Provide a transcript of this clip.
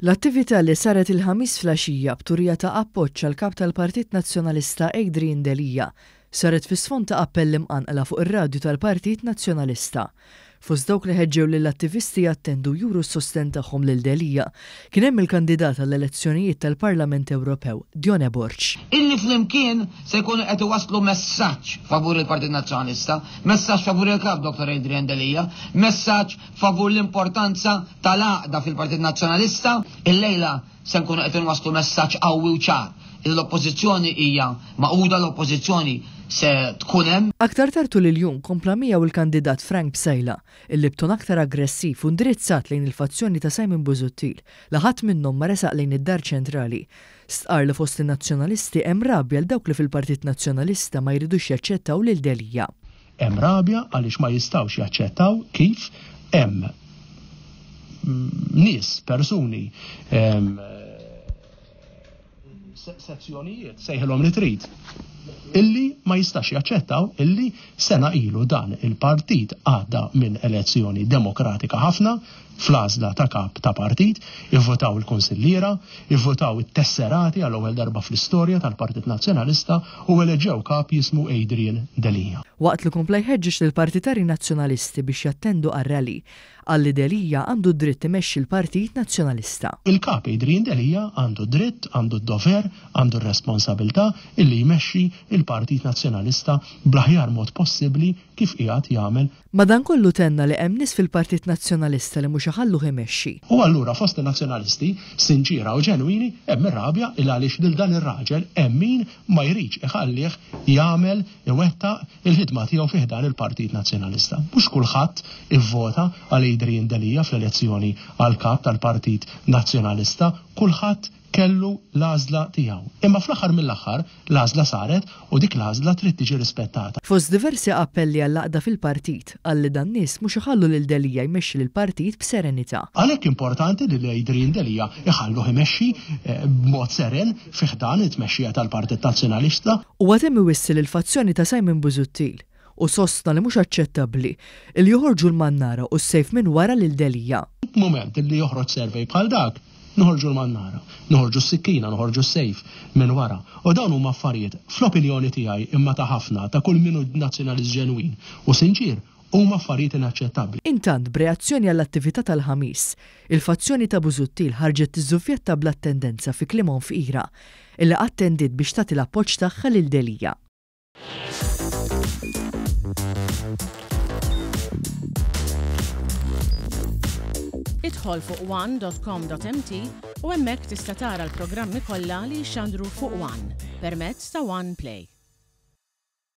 L-attività li saret il-ħamis flaxija b'turija ta' appoġġ għal kap tal-Partit Nazzjonalista Adrian Delija saret fi sfond ta' appell imqanqla fuq ir-radju tal-Partit Nazzjonalista. Fost dawk li ħeġġew lill-attivisti jattendu juru s-sosten tagħhom lil Delija kien hemm il-kandidat għall-elezzjonijiet tal-Parlament Ewropew, Dione Borċ. Illi flimkien se jkunu qed iwasslu messaġġ favur il-Partit Nazzjonalista, messaġġ favur il-kap Dr. Adrian Delija, messaġġ favur l-importanza tal-għaqda fil-Partit Nazzjonalista. Illejla se nkunu qed inwasslu messaġġ qawwi u ċar. L-oppożizzjoni hija maquda, l-oppożizzjoni se tkun hemm. Aktar tartu l-jum kompla miegħu il-kandidat Frank Bsejla, illi b'ton aktar aggressiv u ndirizzat lejn il-fazzjoni ta' Simon Busuttil, li ħadd minnhom ma resaq lejn id-Dar Ċentrali. Stqar li fost in-nazzjonalisti hemm rabja l dawk li fil-Partit Nazzjonalista ma jridux jaċċettaw lil Delija. Hemm rabja għaliex ma jistgħux jaċċettaw kif hemm nies, persuni, sezzjonijiet sejħilhom li trid illi ma jistax jaċċettaw illi sena ilu dan il-partit għadda minn elezzjoni demokratika ħafna fl-għażla ta' kap ta' partit, jivvotaw il-konsilliera, jivvotaw it-tesserati għall-ewwel darba fl-istorja tal-Partit Nazzjonalista u eleġġew kap jismu Adrian Delija. Waqt li kompla jħeġġeġ lill-partitari nazzjonalisti biex jattendu għar-rally, għalli Delija għandu dritt imexxi l-Partit Nazzjonalista. Il-kap Adrian Delija għandu dritt, għandu d-dover, għandu r-responsabilità illi jmexxi il-Partit Nazzjonalista bl-aħjar mod possibbli kif qiegħed jagħmel. Madankollu tenna li hemm nies fil-Partit Nazzjonalista li mhux iħalluh imexxi. U allura fost in-nazzjonalisti sinċira u ġenwini hemm ir-rabja il għaliex lil dan ir-raġel hemm min ma jridx iħallih jagħmel iwettaq il-ħidma tiegħu fih dan il-Partit Nazzjonalista. Mhux kulħadd ivvota għal Adrian Delija fl-elezzjoni għal kap tal-Partit Nazzjonalista, kulħadd kellu l-għażla tiegħu. Imma fl-aħħar mill-aħħar l-għażla saret u dik l-għażla trid tiġi rispettata. Fost diversi appelli għall-għaqda fil-partit għalli dan nies mhux iħallu lil Delija jmexxi lill-partit b'serenità. Għalhekk importanti li Adrian Delija iħalluh imexxi b'mod seren fih dan it-tmexxija tal-Partit Nazzjonalista. U għad hemm iwissil il-fazzjoni ta' Simon Busuttil u sostna li mhux aċċettabbli li joħorġu l-mannara u s-sejf minn wara lil Delija. Moment li joħroġ servej bħal dak, noħorġu l-mannara, noħorġu s-sikkina, noħorġu s-sejf minn wara. U dawn huma affarijiet fl-opinjoni tiegħi imma ta' ħafna ta' kull minu nazzjonalist ġenwin u sinċir huma affarijiet inaċċettabbli. Intant b'reazzjoni għall-attività tal-ħamis, il-fazzjoni ta' Busuttil ħarġet tiżżuffjetta bl-attendenza fi Klimon Fqira, illi attendit biex tagħti l-appoġġ tagħha lil Delija. Idħol fuq one.com.mt u hemmhekk tista' tara l-programmi kollha li jxandru fuq One permezz ta' One Play.